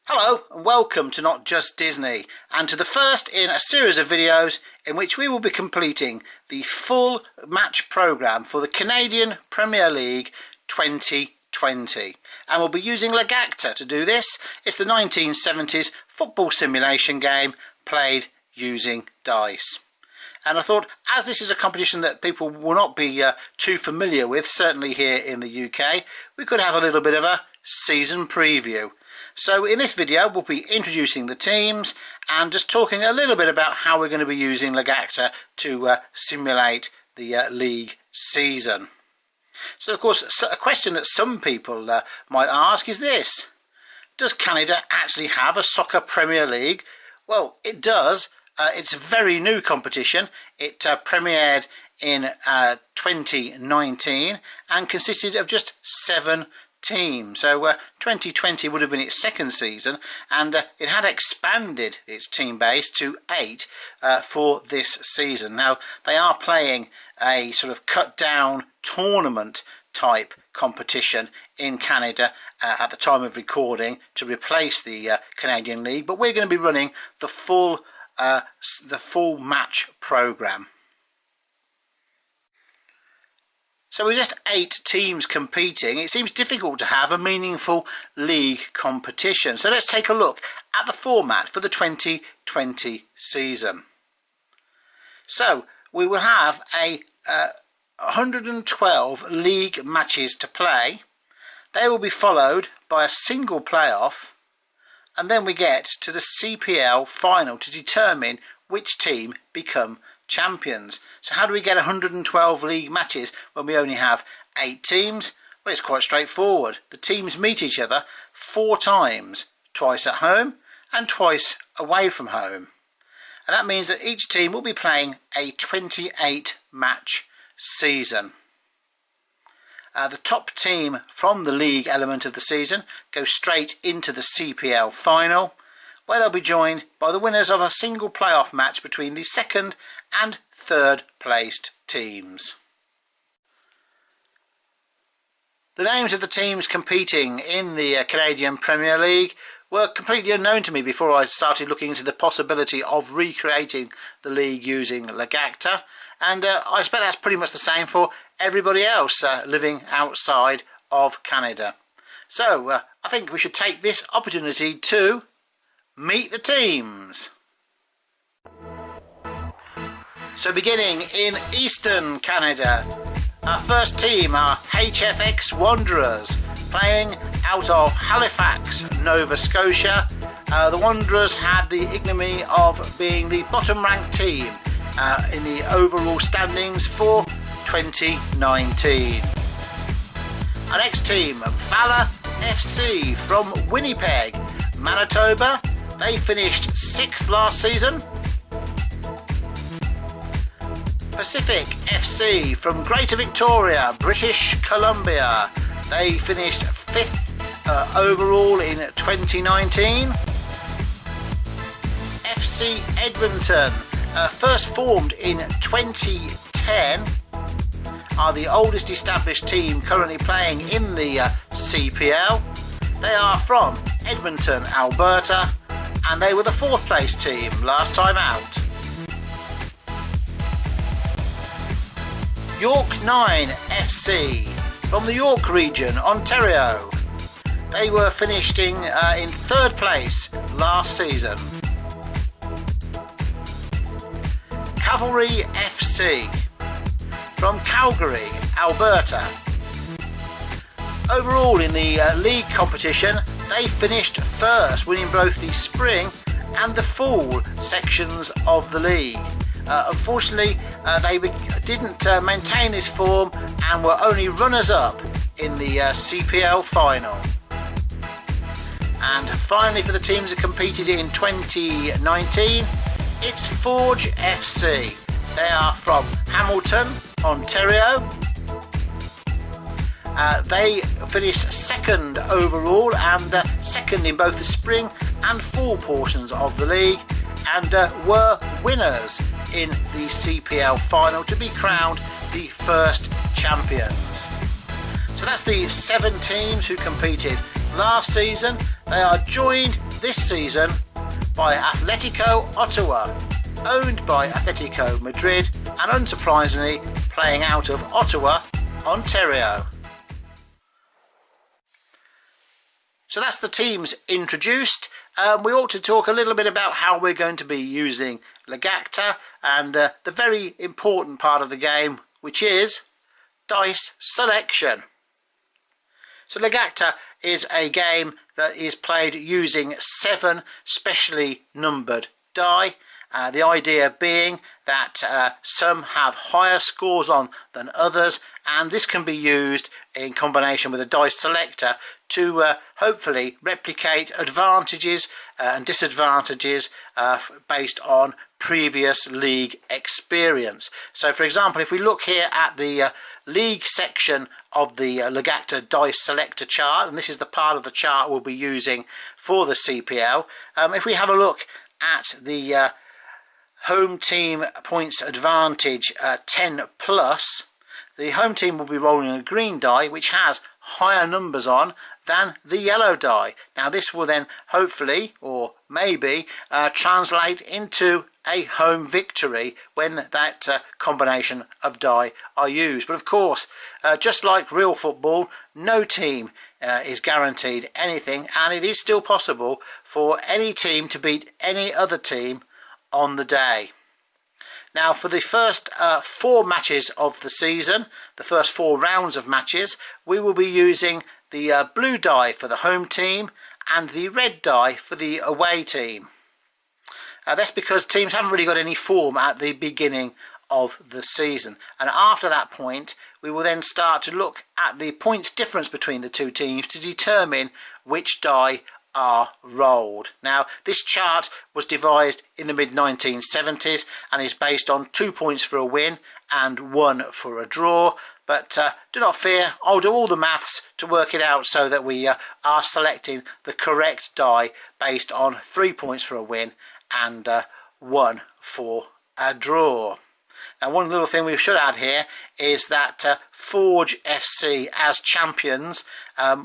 Hello and welcome to Not Just Disney, and to the first in a series of videos in which we will be completing the full match programme for the Canadian Premier League 2020. And we'll be using Logacta to do this. It's the 1970s football simulation game played using dice. And I thought, as this is a competition that people will not be too familiar with, certainly here in the UK, we could have a little bit of a season preview. So in this video we'll be introducing the teams and just talking a little bit about how we're going to be using Logacta to simulate the league season. So of course a question that some people might ask is this: does Canada actually have a soccer Premier League? Well, it does. It's a very new competition. It premiered in 2019 and consisted of just 7 teams. So 2020 would have been its second season, and it had expanded its team base to 8 for this season. Now they are playing a sort of cut down tournament type competition in Canada at the time of recording to replace the Canadian League, but we're going to be running the full match programme. So with just 8 teams competing, it seems difficult to have a meaningful league competition. So let's take a look at the format for the 2020 season. So we will have 112 league matches to play. They will be followed by a single playoff, and then we get to the CPL final to determine which team become champions. So how do we get 112 league matches when we only have 8 teams? Well, it's quite straightforward. The teams meet each other 4 times, twice at home and twice away from home. And that means that each team will be playing a 28 match season. The top team from the league element of the season goes straight into the CPL final, where they'll be joined by the winners of a single playoff match between the second and third placed teams. The names of the teams competing in the Canadian Premier League were completely unknown to me before I started looking into the possibility of recreating the league using Logacta, and I expect that's pretty much the same for everybody else living outside of Canada. So I think we should take this opportunity to meet the teams. So beginning in Eastern Canada, our first team are HFX Wanderers, playing out of Halifax, Nova Scotia. The Wanderers had the ignominy of being the bottom ranked team in the overall standings for 2019. Our next team, Valor FC from Winnipeg, Manitoba. They finished 6th last season. Pacific FC from Greater Victoria, British Columbia. They finished 5th overall in 2019. FC Edmonton, first formed in 2010, are the oldest established team currently playing in the CPL. They are from Edmonton, Alberta, and they were the 4th place team last time out. York 9 FC from the York region, Ontario. They were finishing in 3rd place last season. Cavalry FC from Calgary, Alberta. Overall in the league competition, they finished 1st, winning both the spring and the fall sections of the league. Unfortunately, they didn't maintain this form and were only runners-up in the CPL final. And finally, for the teams that competed in 2019, it's Forge FC. They are from Hamilton, Ontario. They finished 2nd overall and 2nd in both the spring and fall portions of the league, and were winners in the CPL final to be crowned the first champions. So that's the 7 teams who competed last season. They are joined this season by Atletico Ottawa, owned by Atletico Madrid and unsurprisingly playing out of Ottawa, Ontario. So that's the teams introduced. We ought to talk a little bit about how we're going to be using Logacta and the very important part of the game, which is dice selection. So Logacta is a game that is played using 7 specially numbered die. The idea being that some have higher scores on than others, and this can be used in combination with a dice selector to hopefully replicate advantages and disadvantages based on previous league experience. So for example, if we look here at the league section of the Logacta dice selector chart, and this is the part of the chart we'll be using for the CPL, if we have a look at the home team points advantage 10 plus, the home team will be rolling a green die which has higher numbers on than the yellow die. Now this will then hopefully, or maybe, translate into a home victory when that combination of die are used. But of course, just like real football, no team is guaranteed anything, and it is still possible for any team to beat any other team on the day. Now for the first 4 matches of the season, the first 4 rounds of matches, we will be using the blue die for the home team and the red die for the away team. That's because teams haven't really got any form at the beginning of the season, and after that point we will then start to look at the points difference between the two teams to determine which die are rolled. Now this chart was devised in the mid-1970s and is based on 2 points for a win and 1 for a draw, but do not fear, I'll do all the maths to work it out so that we are selecting the correct die based on 3 points for a win and 1 for a draw. Now one little thing we should add here is that Forge FC as champions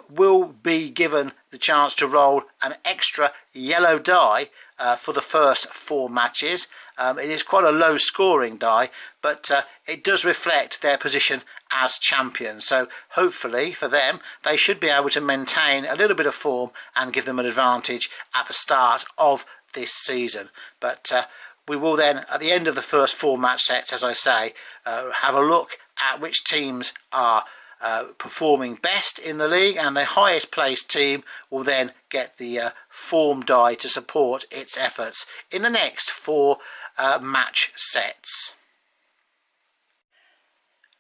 will be given the chance to roll an extra yellow die for the first 4 matches. It is quite a low scoring die, but it does reflect their position as champions. So hopefully for them, they should be able to maintain a little bit of form and give them an advantage at the start of this season. But we will then, at the end of the first 4 match sets, as I say, have a look at which teams are performing best in the league, and the highest placed team will then get the form die to support its efforts in the next 4 match sets.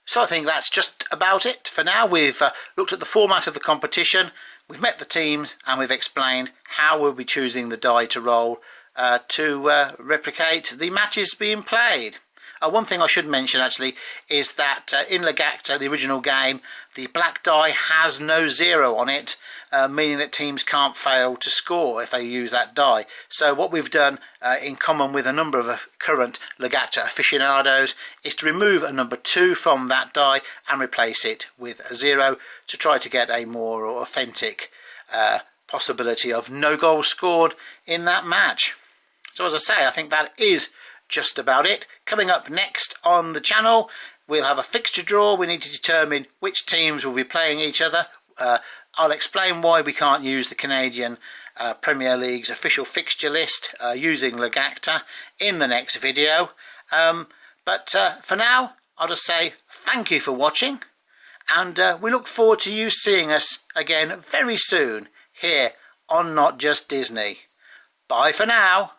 So I think that's just about it for now. We've looked at the format of the competition, we've met the teams, and we've explained how we'll be choosing the die to roll to replicate the matches being played. One thing I should mention actually is that in Logacta, the original game, the black die has no 0 on it, meaning that teams can't fail to score if they use that die. So what we've done in common with a number of current Logacta aficionados is to remove a number 2 from that die and replace it with a 0 to try to get a more authentic possibility of no goals scored in that match. So as I say, I think that is just about it. Coming up next on the channel, we'll have a fixture draw. We need to determine which teams will be playing each other. I'll explain why we can't use the Canadian Premier League's official fixture list using Logacta in the next video. But for now, I'll just say thank you for watching, and we look forward to you seeing us again very soon here on Not Just Disney. Bye for now.